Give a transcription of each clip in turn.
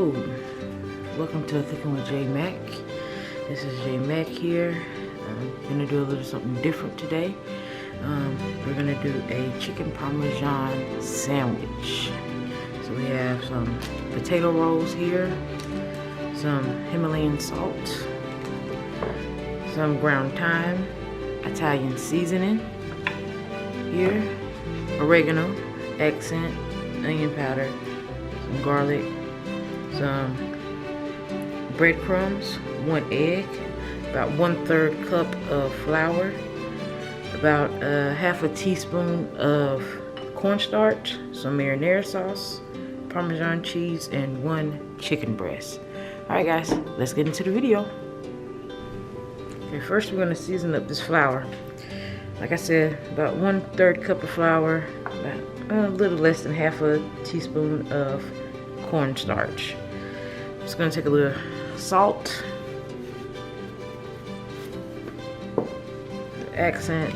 Hello, welcome to Cooking with J Mac. This is J Mac here. I'm gonna do a little something different today. We're gonna do a chicken Parmesan sandwich. So we have some potato rolls here, some Himalayan salt, some ground thyme, Italian seasoning here, oregano, accent, onion powder, some garlic, some breadcrumbs, 1 egg, about 1/3 cup of flour, about half a teaspoon of cornstarch, some marinara sauce, Parmesan cheese, and 1 chicken breast. Alright guys, let's get into the video. Okay, first we're going to season up this flour. Like I said, about 1/3 cup of flour, about a little less than half a teaspoon of cornstarch. Just gonna take a little salt, accent,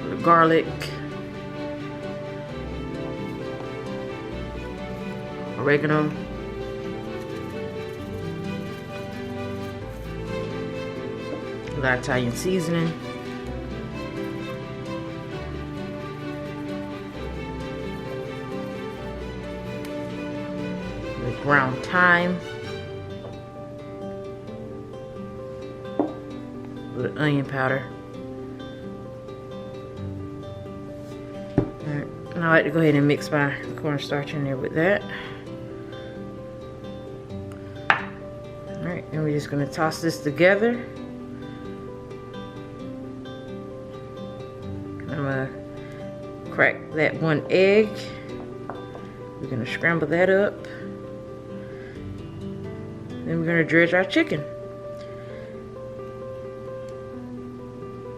a little garlic, oregano, a little Italian seasoning, ground thyme, a little onion powder. Alright, and I like to go ahead and mix my cornstarch in there with that. Alright, and we're just going to toss this together. I'm going to crack that 1 egg. We're going to scramble that up. Then we're going to dredge our chicken.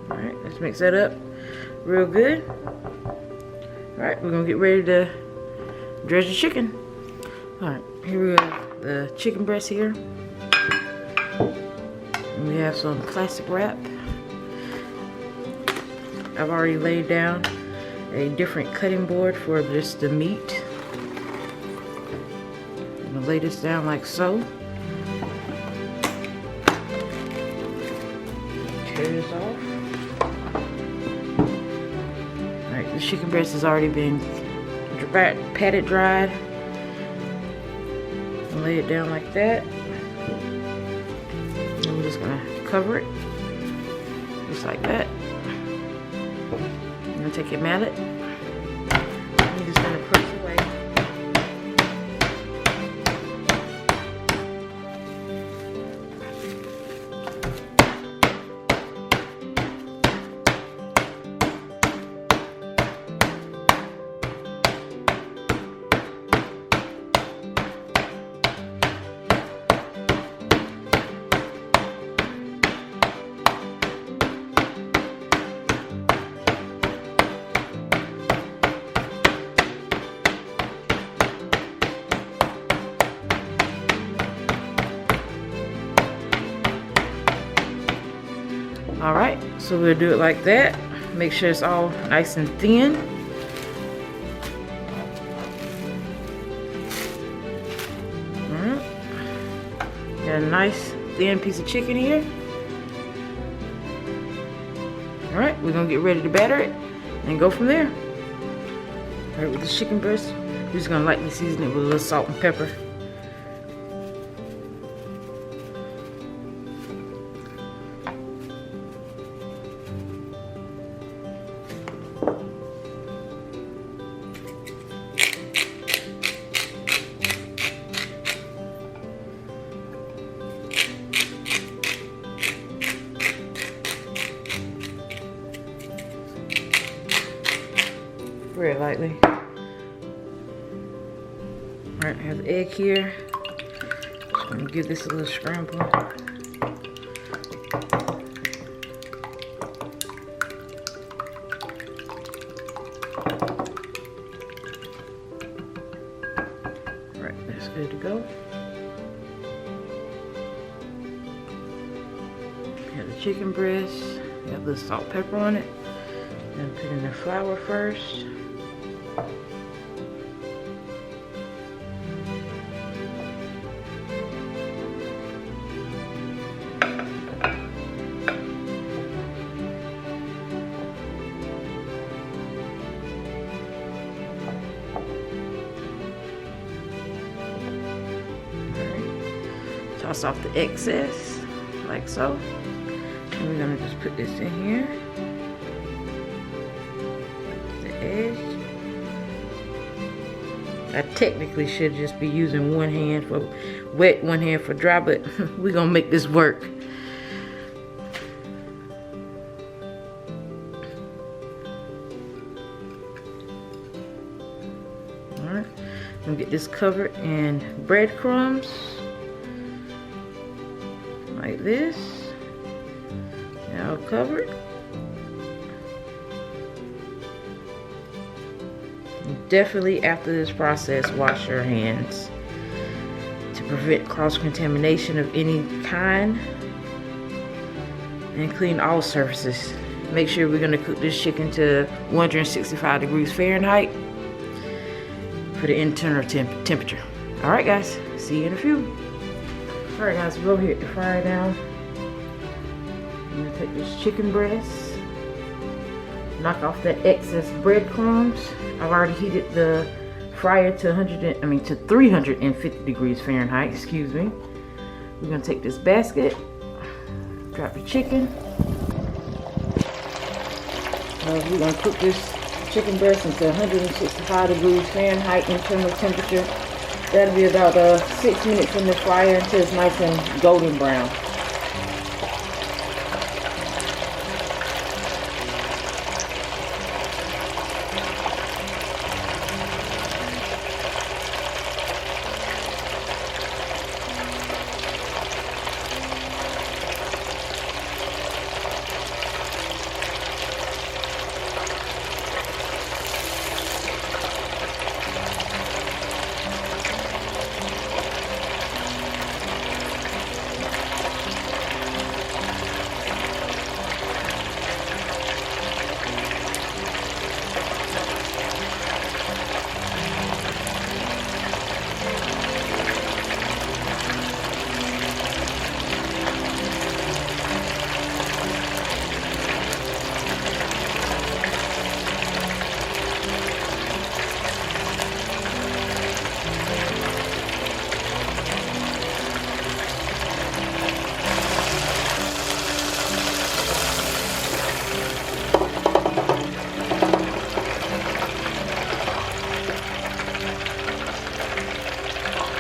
Alright, let's mix that up real good. Alright, we're going to get ready to dredge the chicken. Alright, here we have the chicken breast here. And we have some plastic wrap. I've already laid down a different cutting board for just the meat. I'm going to lay this down like so. Tear this off. Alright, the chicken breast has already been patted dried. And lay it down like that. And I'm just going to cover it. Just like that. I'm going to take your mallet. I'm just going to press away. Alright, so we'll do it like that. Make sure it's all nice and thin. Alright. Got a nice thin piece of chicken here. Alright, we're going to get ready to batter it and go from there. Alright, with the chicken breast, we're just going to lightly season it with a little salt and pepper. Very lightly. Alright, I have the egg here. I'm going to give this a little scramble. Alright, that's good to go. Have the chicken breast. Got a little salt, pepper on it. And put in the flour first. toss off the excess, like so. And we're gonna just put this in here, the edge. I technically should just be using one hand for wet, one hand for dry, but we're gonna make this work. Alright, I'm gonna get this covered in breadcrumbs, like this. Now covered. Definitely after this process, wash your hands to prevent cross-contamination of any kind, and clean all surfaces. Make sure we're going to cook this chicken to 165 degrees Fahrenheit for the internal temperature. Alright guys, see you in a few. Alright guys, we'll hit the fryer down. I'm going to take this chicken breast, knock off that excess breadcrumbs. I've already heated the fryer to 350 degrees Fahrenheit, excuse me. We're gonna take this basket, drop the chicken. We're gonna cook this chicken breast into 165 degrees Fahrenheit internal temperature. That'll be about 6 minutes in the fryer until it's nice and golden brown.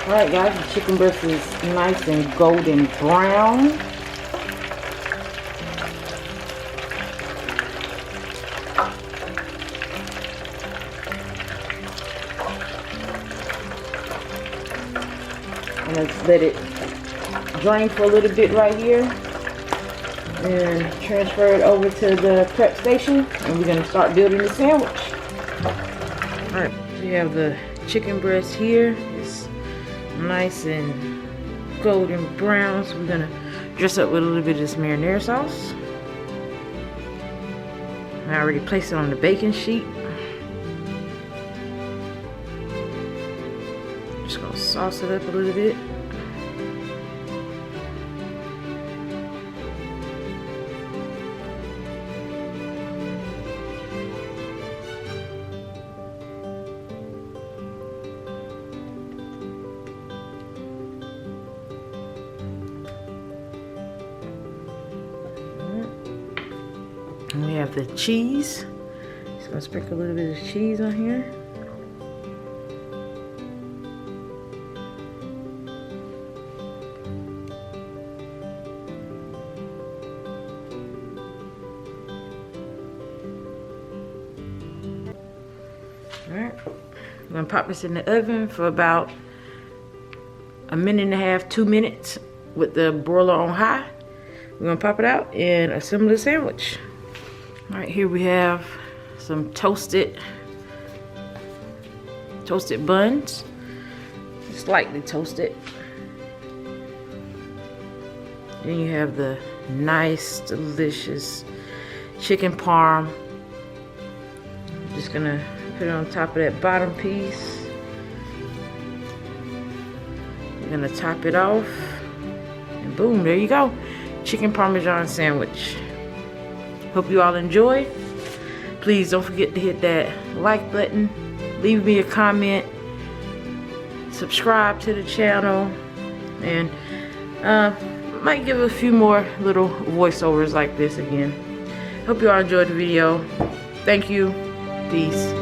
Alright guys, the chicken breast is nice and golden brown. And let's let it drain for a little bit right here. And transfer it over to the prep station. And we're going to start building the sandwich. Alright, so you have the chicken breast here. It's nice and golden brown, so we're gonna dress up with a little bit of this marinara sauce. I already placed it on the baking sheet. Just gonna sauce it up a little bit. And we have the cheese. Just gonna sprinkle a little bit of cheese on here. Alright, I'm gonna pop this in the oven for about 1.5 to 2 minutes with the broiler on high. We're gonna pop it out and assemble the sandwich. All right, here we have some toasted buns, slightly toasted. Then you have the nice, delicious chicken parm. Just gonna put it on top of that bottom piece. We're gonna top it off, and boom, there you go. Chicken Parmesan sandwich. Hope you all enjoy. Please don't forget to hit that like button, leave me a comment, subscribe to the channel, and Might give a few more little voiceovers like this again. Hope you all enjoyed the video. Thank you. Peace.